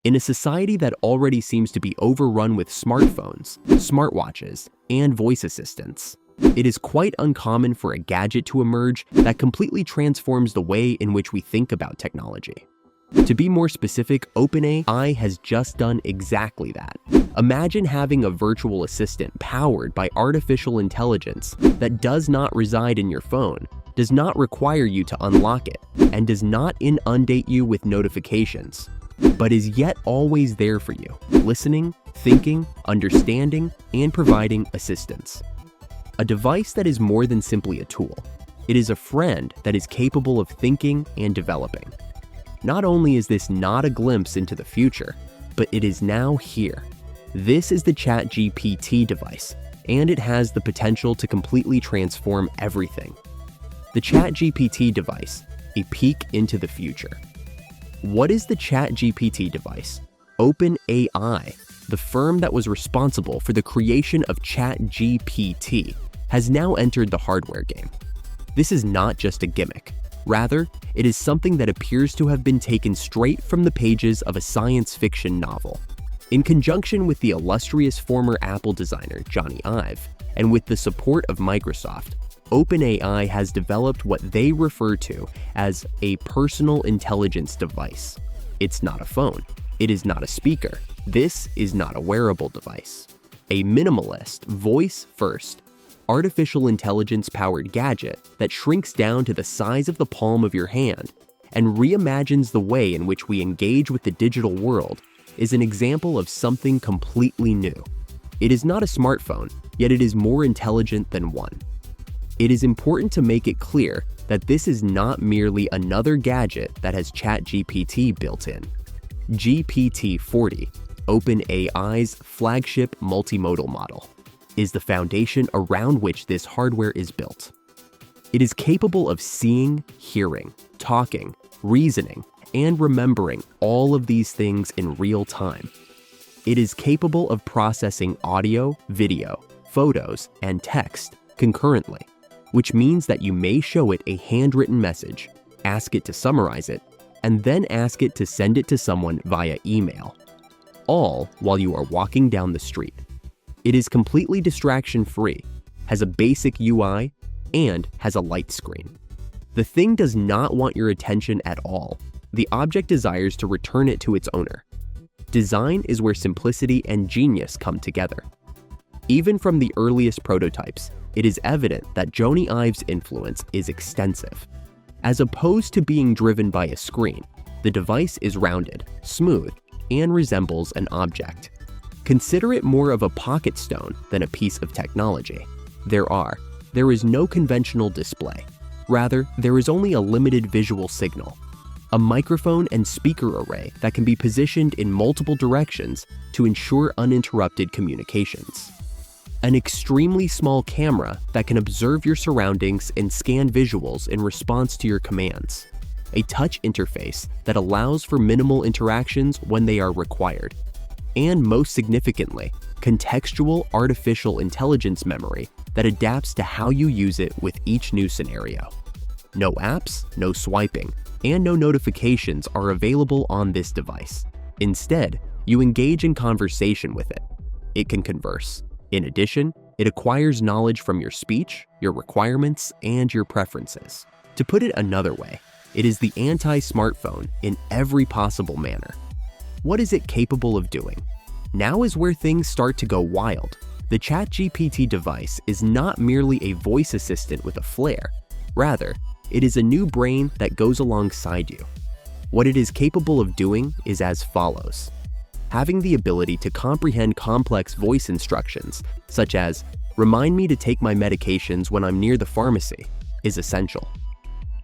In a society that already seems to be overrun with smartphones, smartwatches, and voice assistants, it is quite uncommon for a gadget to emerge that completely transforms the way in which we think about technology. To be more specific, OpenAI has just done exactly that. Imagine having a virtual assistant powered by artificial intelligence that does not reside in your phone, does not require you to unlock it, and does not inundate you with notifications, but is yet always there for you, listening, thinking, understanding, and providing assistance. A device that is more than simply a tool. It is a friend that is capable of thinking and developing. Not only is this not a glimpse into the future, but it is now here. This is the ChatGPT device, and it has the potential to completely transform everything. The ChatGPT device, a peek into the future. What is the ChatGPT device? OpenAI, the firm that was responsible for the creation of ChatGPT, has now entered the hardware game. This is not just a gimmick. Rather, it is something that appears to have been taken straight from the pages of a science fiction novel. In conjunction with the illustrious former Apple designer Johnny Ive, and with the support of Microsoft, OpenAI has developed what they refer to as a personal intelligence device. It's not a phone. It is not a speaker. This is not a wearable device. A minimalist, voice-first, artificial intelligence-powered gadget that shrinks down to the size of the palm of your hand and reimagines the way in which we engage with the digital world is an example of something completely new. It is not a smartphone, yet it is more intelligent than one. It is important to make it clear that this is not merely another gadget that has ChatGPT built in. GPT-40, OpenAI's flagship multimodal model, is the foundation around which this hardware is built. It is capable of seeing, hearing, talking, reasoning, and remembering all of these things in real time. It is capable of processing audio, video, photos, and text concurrently, which means that you may show it a handwritten message, ask it to summarize it, and then ask it to send it to someone via email, all while you are walking down the street. It is completely distraction-free, has a basic UI, and has a light screen. The thing does not want your attention at all. The object desires to return it to its owner. Design is where simplicity and genius come together. Even from the earliest prototypes, it is evident that Johnny Ive's influence is extensive. As opposed to being driven by a screen, the device is rounded, smooth, and resembles an object. Consider it more of a pocket stone than a piece of technology. There is no conventional display. Rather, there is only a limited visual signal. A microphone and speaker array that can be positioned in multiple directions to ensure uninterrupted communications. An extremely small camera that can observe your surroundings and scan visuals in response to your commands. A touch interface that allows for minimal interactions when they are required. And most significantly, contextual artificial intelligence memory that adapts to how you use it with each new scenario. No apps, no swiping, and no notifications are available on this device. Instead, you engage in conversation with it. It can converse. In addition, it acquires knowledge from your speech, your requirements, and your preferences. To put it another way, it is the anti-smartphone in every possible manner. What is it capable of doing? Now is where things start to go wild. The ChatGPT device is not merely a voice assistant with a flair. Rather, it is a new brain that goes alongside you. What it is capable of doing is as follows. Having the ability to comprehend complex voice instructions, such as, "Remind me to take my medications when I'm near the pharmacy," is essential.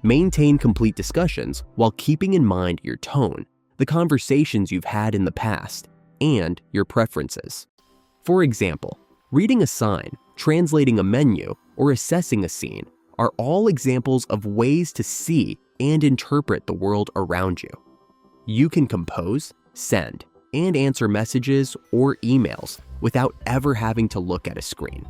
Maintain complete discussions while keeping in mind your tone, the conversations you've had in the past, and your preferences. For example, reading a sign, translating a menu, or assessing a scene are all examples of ways to see and interpret the world around you. You can compose, send, and answer messages or emails without ever having to look at a screen.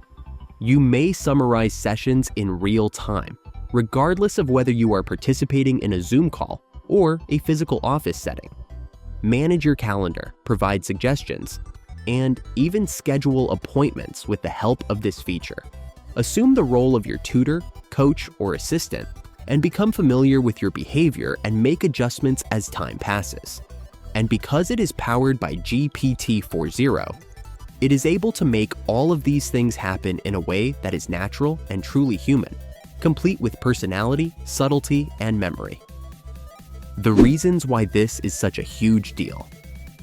You may summarize sessions in real time, regardless of whether you are participating in a Zoom call or a physical office setting. manage your calendar, provide suggestions, and even schedule appointments with the help of this feature. Assume the role of your tutor, coach, or assistant, and become familiar with your behavior and make adjustments as time passes. And because it is powered by GPT-4.0, it is able to make all of these things happen in a way that is natural and truly human, complete with personality, subtlety, and memory. The reasons why this is such a huge deal.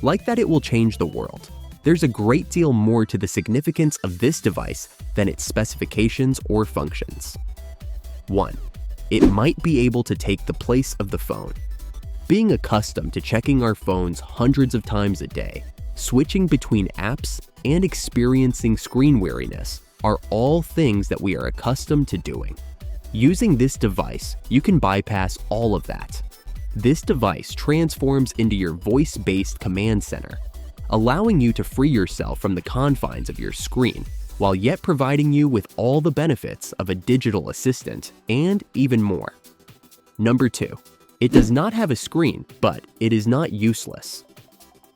Like that it will change the world, there's a great deal more to the significance of this device than its specifications or functions. 1. It might be able to take the place of the phone. Being accustomed to checking our phones hundreds of times a day, switching between apps, and experiencing screen weariness are all things that we are accustomed to doing. Using this device, you can bypass all of that. This device transforms into your voice-based command center, allowing you to free yourself from the confines of your screen, while yet providing you with all the benefits of a digital assistant and even more. Number 2. It does not have a screen, but it is not useless.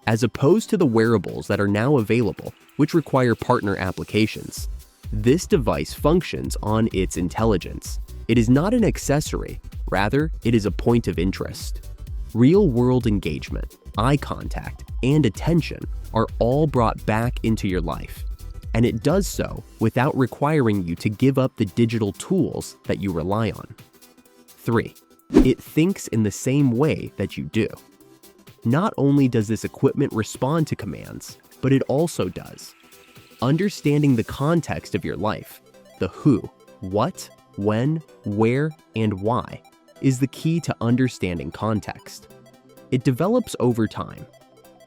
As opposed to the wearables that are now available, which require partner applications, this device functions on its intelligence. It is not an accessory, rather, it is a point of interest. Real-world engagement, eye contact, and attention are all brought back into your life, and it does so without requiring you to give up the digital tools that you rely on. 3. It thinks in the same way that you do. Not only does this equipment respond to commands, but it also does. Understanding the context of your life, the who, what, when, where, and why, is the key to understanding context. It develops over time.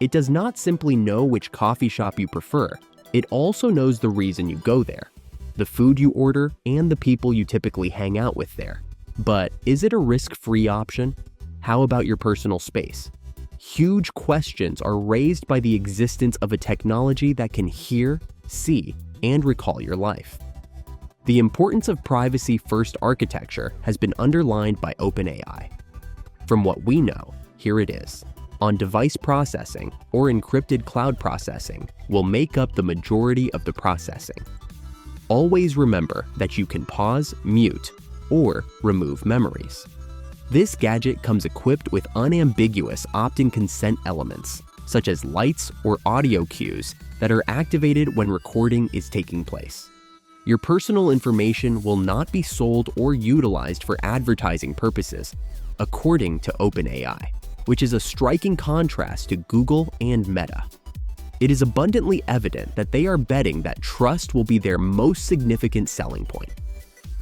It does not simply know which coffee shop you prefer, it also knows the reason you go there, the food you order, and the people you typically hang out with there. But is it a risk-free option? How about your personal space? Huge questions are raised by the existence of a technology that can hear, see, and recall your life. The importance of privacy-first architecture has been underlined by OpenAI. From what we know, here it is. On-device processing or encrypted cloud processing will make up the majority of the processing. Always remember that you can pause, mute, or remove memories. This gadget comes equipped with unambiguous opt-in consent elements, such as lights or audio cues that are activated when recording is taking place. Your personal information will not be sold or utilized for advertising purposes, according to OpenAI, which is a striking contrast to Google and Meta. It is abundantly evident that they are betting that trust will be their most significant selling point.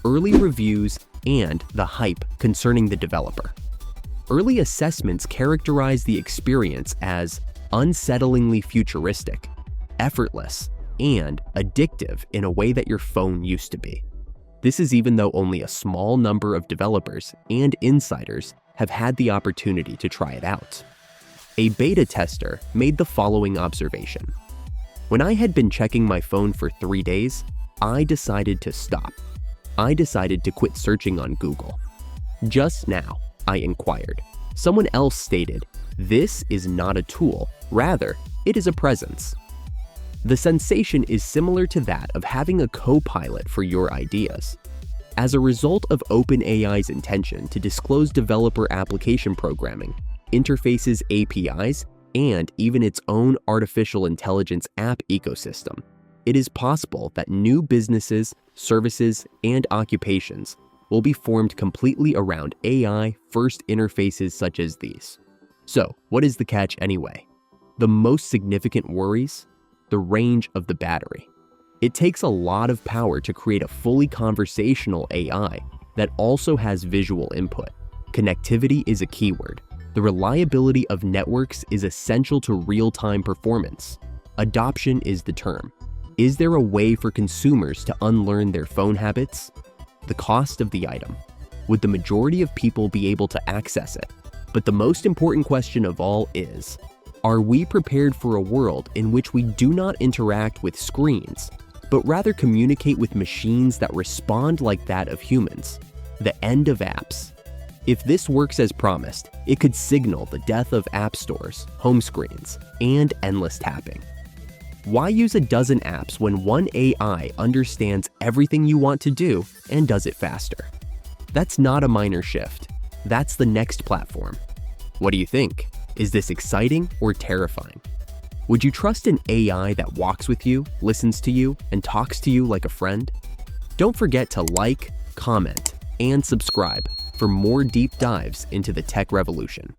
Early reviews and the hype concerning the developer. Early assessments characterize the experience as unsettlingly futuristic, effortless, and addictive in a way that your phone used to be. This is even though only a small number of developers and insiders have had the opportunity to try it out. A beta tester made the following observation. When I had been checking my phone for 3 days, I decided to stop. I decided to quit searching on Google. Just now, I inquired. Someone else stated, "This is not a tool, rather, it is a presence." The sensation is similar to that of having a co-pilot for your ideas. As a result of OpenAI's intention to disclose developer application programming, interfaces, APIs, and even its own artificial intelligence app ecosystem, it is possible that new businesses, services, and occupations will be formed completely around AI-first interfaces such as these. So, what is the catch anyway? The most significant worries? The range of the battery. It takes a lot of power to create a fully conversational AI that also has visual input. Connectivity is a keyword. The reliability of networks is essential to real-time performance. Adoption is the term. Is there a way for consumers to unlearn their phone habits? The cost of the item. Would the majority of people be able to access it? But the most important question of all is, are we prepared for a world in which we do not interact with screens, but rather communicate with machines that respond like that of humans? The end of apps. If this works as promised, it could signal the death of app stores, home screens, and endless tapping. Why use a dozen apps when one AI understands everything you want to do and does it faster? That's not a minor shift. That's the next platform. What do you think? Is this exciting or terrifying? Would you trust an AI that walks with you, listens to you, and talks to you like a friend? Don't forget to like, comment, and subscribe for more deep dives into the tech revolution.